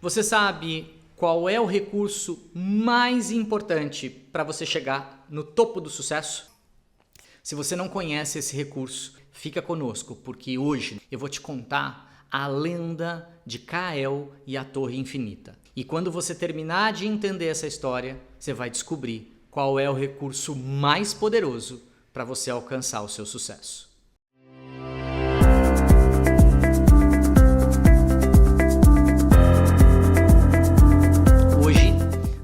Você sabe qual é o recurso mais importante para você chegar no topo do sucesso? Se você não conhece esse recurso, fica conosco, porque hoje eu vou te contar a lenda de Kael e a Torre Infinita. E quando você terminar de entender essa história, você vai descobrir qual é o recurso mais poderoso para você alcançar o seu sucesso. Hoje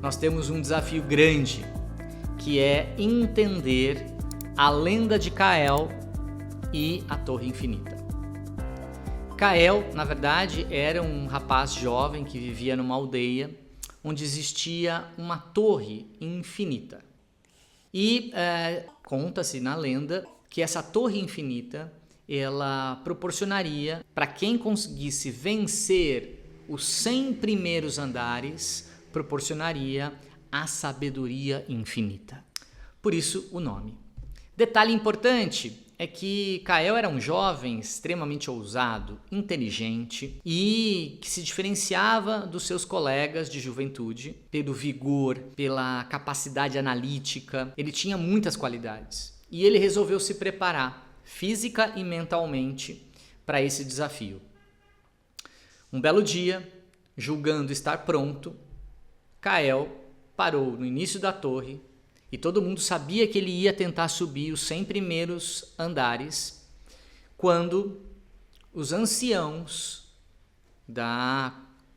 nós temos um desafio grande, que é entender a lenda de Kael e a Torre Infinita. Kael, na verdade, era um rapaz jovem que vivia numa aldeia onde existia uma torre infinita. E conta-se na lenda que essa torre infinita ela proporcionaria para quem conseguisse vencer os 100 primeiros andares, proporcionaria a sabedoria infinita. Por isso o nome. Detalhe importante é que Kael era um jovem extremamente ousado, inteligente e que se diferenciava dos seus colegas de juventude pelo vigor, pela capacidade analítica. Ele tinha muitas qualidades e ele resolveu se preparar física e mentalmente para esse desafio. Um belo dia, julgando estar pronto, Kael parou no início da torre e todo mundo sabia que ele ia tentar subir os 100 primeiros andares quando os anciãos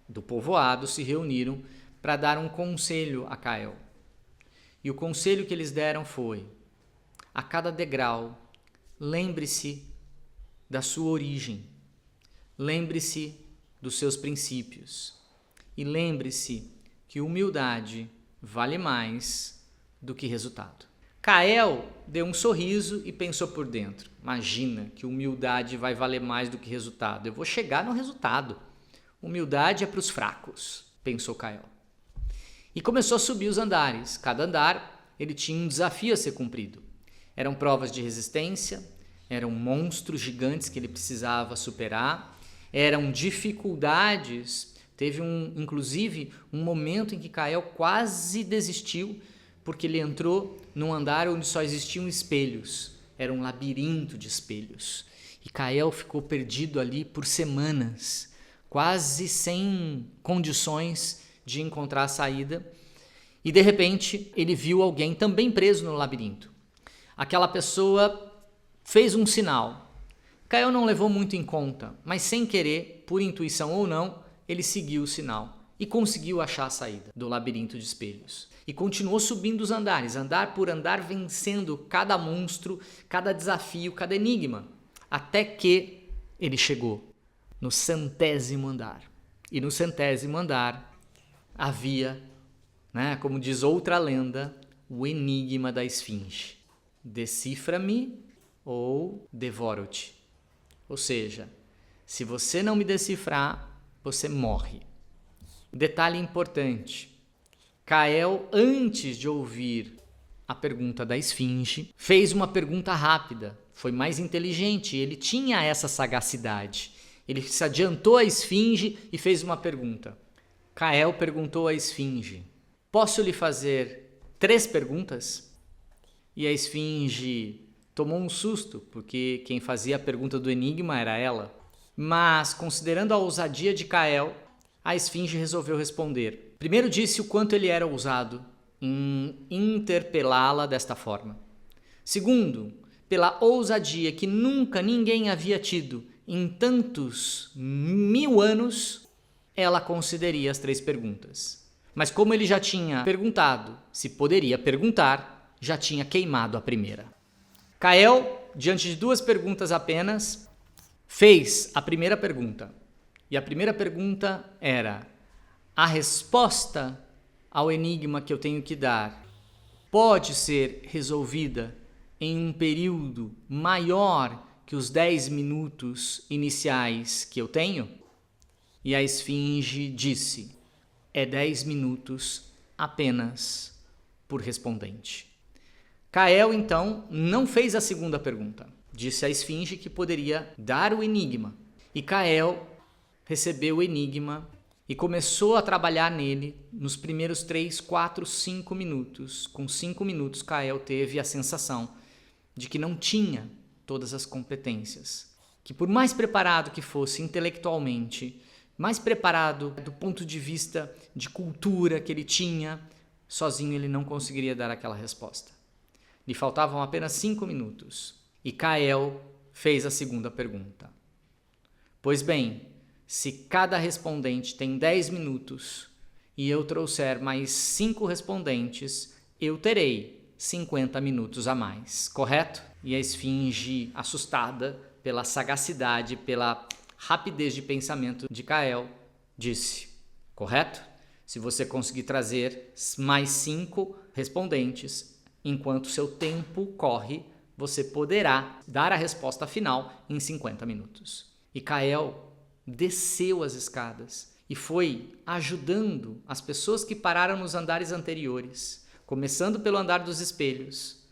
do povoado se reuniram para dar um conselho a Kael. E o conselho que eles deram foi: a cada degrau, lembre-se da sua origem, lembre-se dos seus princípios e lembre-se que humildade vale mais do que resultado. Kael deu um sorriso e pensou por dentro: imagina que humildade vai valer mais do que resultado, eu vou chegar no resultado. Humildade é para os fracos, pensou Kael. E começou a subir os andares. Cada andar ele tinha um desafio a ser cumprido. Eram provas de resistência, eram monstros gigantes que ele precisava superar, eram dificuldades. Teve inclusive um momento em que Kael quase desistiu, porque ele entrou num andar onde só existiam espelhos. Era um labirinto de espelhos. E Kael ficou perdido ali por semanas, quase sem condições de encontrar a saída. E de repente ele viu alguém também preso no labirinto. Aquela pessoa fez um sinal. Kael não levou muito em conta, mas sem querer, por intuição ou não, ele seguiu o sinal e conseguiu achar a saída do labirinto de espelhos. E continuou subindo os andares, andar por andar, vencendo cada monstro, cada desafio, cada enigma, até que ele chegou no 100º andar. E no 100º andar havia, como diz outra lenda, o enigma da esfinge. Decifra-me ou devoro-te. Ou seja, se você não me decifrar, você morre. Detalhe importante: Kael, antes de ouvir a pergunta da esfinge, fez uma pergunta rápida. Foi mais inteligente, ele tinha essa sagacidade. Ele se adiantou à esfinge e fez uma pergunta. Kael perguntou à esfinge: posso lhe fazer 3 perguntas? E a esfinge tomou um susto, porque quem fazia a pergunta do enigma era ela. Mas, considerando a ousadia de Kael, a esfinge resolveu responder. Primeiro disse o quanto ele era ousado em interpelá-la desta forma. Segundo, pela ousadia que nunca ninguém havia tido em tantos 1000 anos, ela concederia as 3 perguntas. Mas como ele já tinha perguntado se poderia perguntar, já tinha queimado a primeira. Kael, diante de 2 perguntas apenas, fez a primeira pergunta. E a primeira pergunta era: a resposta ao enigma que eu tenho que dar pode ser resolvida em um período maior que os 10 minutos iniciais que eu tenho? E a esfinge disse: é 10 minutos apenas por respondente. Kael, então, não fez a segunda pergunta. Disse à esfinge que poderia dar o enigma. E Kael recebeu o enigma e começou a trabalhar nele nos primeiros 3, 4, 5 minutos. Com 5 minutos, Kael teve a sensação de que não tinha todas as competências, que por mais preparado que fosse intelectualmente, mais preparado do ponto de vista de cultura que ele tinha, sozinho ele não conseguiria dar aquela resposta. Lhe faltavam apenas 5 minutos e Kael fez a segunda pergunta. Pois bem, se cada respondente tem 10 minutos e eu trouxer mais 5 respondentes, eu terei 50 minutos a mais, correto? E a esfinge, assustada pela sagacidade, pela rapidez de pensamento de Kael, disse: correto? Se você conseguir trazer mais 5 respondentes, enquanto seu tempo corre, você poderá dar a resposta final em 50 minutos. E Kael desceu as escadas e foi ajudando as pessoas que pararam nos andares anteriores, começando pelo andar dos espelhos,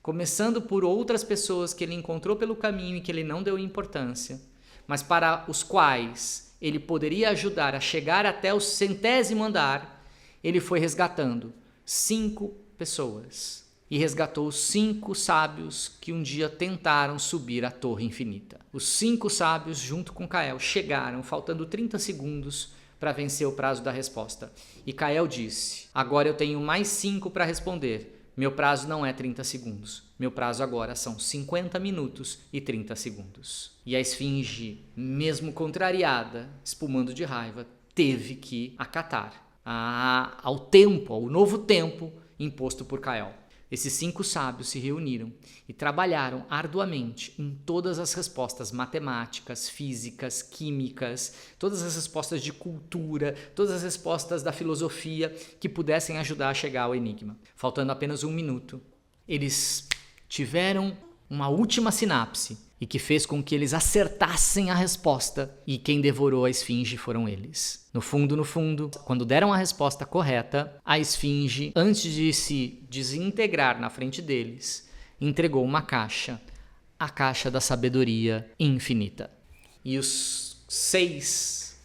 começando por outras pessoas que ele encontrou pelo caminho e que ele não deu importância, mas para os quais ele poderia ajudar a chegar até o 100º andar, ele foi resgatando 5 pessoas. E resgatou os 5 sábios que um dia tentaram subir a Torre Infinita. Os 5 sábios, junto com Kael, chegaram, faltando 30 segundos para vencer o prazo da resposta. E Kael disse: agora eu tenho mais 5 para responder. Meu prazo não é 30 segundos. Meu prazo agora são 50 minutos e 30 segundos. E a esfinge, mesmo contrariada, espumando de raiva, teve que acatar ao tempo, ao novo tempo imposto por Kael. Esses 5 sábios se reuniram e trabalharam arduamente em todas as respostas matemáticas, físicas, químicas, todas as respostas de cultura, todas as respostas da filosofia que pudessem ajudar a chegar ao enigma. Faltando apenas 1 minuto, eles tiveram uma última sinapse e que fez com que eles acertassem a resposta, e quem devorou a esfinge foram eles. No fundo, quando deram a resposta correta, a esfinge, antes de se desintegrar na frente deles, entregou uma caixa, a caixa da sabedoria infinita. E os seis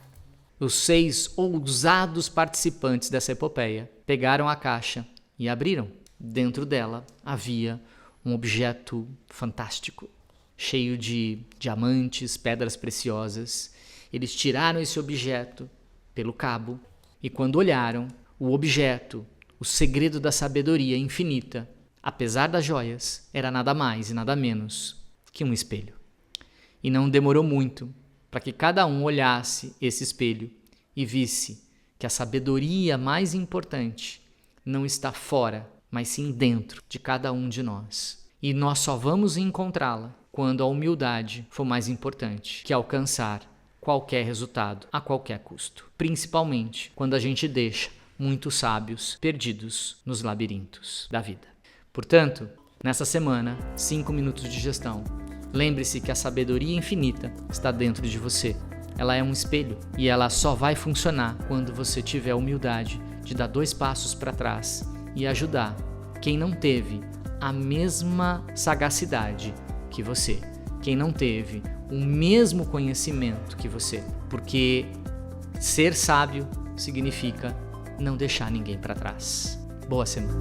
ousados participantes dessa epopeia pegaram a caixa e abriram. Dentro dela havia um objeto fantástico, cheio de diamantes, pedras preciosas. Eles tiraram esse objeto pelo cabo e quando olharam, o objeto, o segredo da sabedoria infinita, apesar das joias, era nada mais e nada menos que um espelho. E não demorou muito para que cada um olhasse esse espelho e visse que a sabedoria mais importante não está fora, mas sim dentro de cada um de nós. E nós só vamos encontrá-la quando a humildade for mais importante que alcançar qualquer resultado a qualquer custo. Principalmente quando a gente deixa muitos sábios perdidos nos labirintos da vida. Portanto, nessa semana, 5 minutos de gestão. Lembre-se que a sabedoria infinita está dentro de você. Ela é um espelho e ela só vai funcionar quando você tiver a humildade de dar 2 passos para trás e ajudar quem não teve a mesma sagacidade que você, quem não teve o mesmo conhecimento que você, porque ser sábio significa não deixar ninguém para trás. Boa semana.